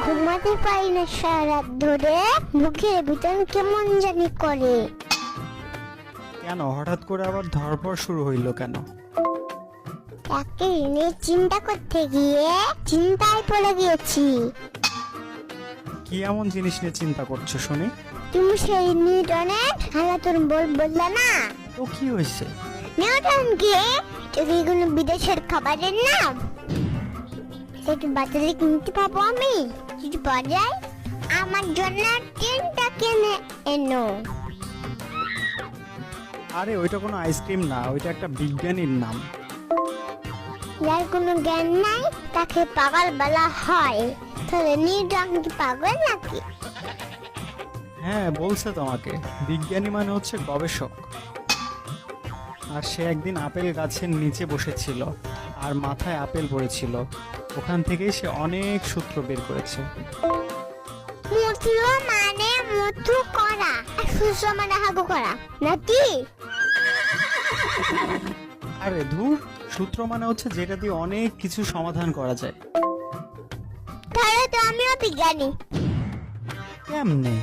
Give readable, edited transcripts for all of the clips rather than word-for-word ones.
ঘুমাতে পারি না সারা রাত ধরে, বুকের ভিতর কেমন জানি করে। কেন হঠাৎ করে আবার ধরপড় শুরু হইল কেন? তাকে নিয়ে চিন্তা করতে গিয়ে চিন্তায় পড়ে গিয়েছি। কি এমন জিনিস নিয়ে চিন্তা করছো শুনি? তুমি সেই নিউটনের হালাতুন বললে না? তো কি হয়েছে? নিউটন কি যদি কোনো বিদেশের খাবারের নাম? সেটা বাজারে কিনতে পাবো আমি? যদি পাওয়া যায় আমার জন্য ট্রেনটা কিনে এনো। আরে ওইটা কোনো আইসক্রিম না, ওইটা একটা বিজ্ঞানীর নাম। যার কোনো জ্ঞান নাই তাকে পাগল বলা হয়। তাহলে নিউটন কি পাগল নাকি? হ্যাঁ বলছে তোমাকে, বিজ্ঞানী মানে হচ্ছে গবেষক। আর সে একদিন আপেল গাছের নিচে বসেছিল আর মাথায় আপেল পড়েছিল। ওখান থেকেই সে অনেক সূত্র বের করেছে। মধু মানে মধু করা, আর সূর্য মানে হাগু করা নাকি? আরে ধুর, সূত্র মানে হচ্ছে যেটা দিয়ে অনেক কিছু সমাধান করা যায়। তাহলে তো আমিও বিজ্ঞানী। কেমনে?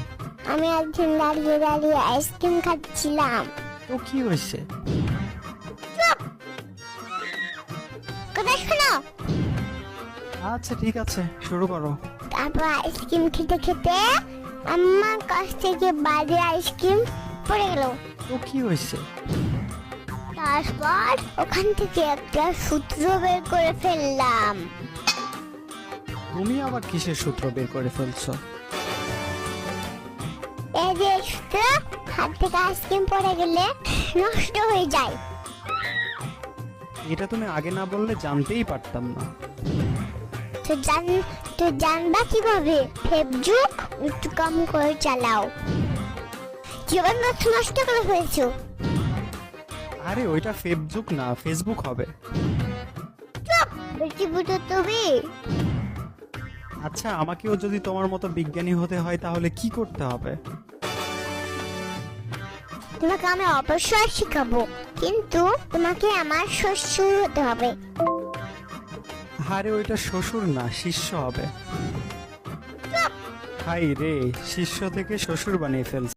আমি একদিন দাঁড়িয়ে দাঁড়িয়ে আইসক্রিম খাচ্ছিলাম। তো কি হয়েছে? কথা শোনো। আচ্ছা ঠিক আছে, শুরু করো। তারপর আইসক্রিম খেতে খেতে আমার কাছ থেকে বাইরে আইসক্রিম পড়ে গেল। তো কি হয়েছে? তারপর ওখান থেকে একটা সূত্র বের করে ফেললাম। তুমি আবার কিসের সূত্র বের করে ফেলছো? এই যে সূত্র, হাত থেকে আইসক্রিম পড়ে গেলে নষ্ট হয়ে যায়। এটা তুমি আগে না বললে জানতেই পারতাম না। তো জানবা কিভাবে? ফেসবুক একটু কম করে চালাও। জীবন নষ্ট করে ফেলছো। আরে ওইটা ফেসবুক না, ফেসবুক হবে। বেশি বুঝো তুমি। আচ্ছা আমাকেও যদি তোমার মতো বিজ্ঞানী হতে হয় তাহলে কি করতে হবে? তোমাকে আমি অবশ্যই শিখাবো, কিন্তু তোমাকে আমার শ্বশুর হতে হবে। আরে ওইটা শ্বশুর না, শিষ্য হবে। হাই রে, শিষ্য থেকে শ্বশুর বানিয়ে ফেলছে।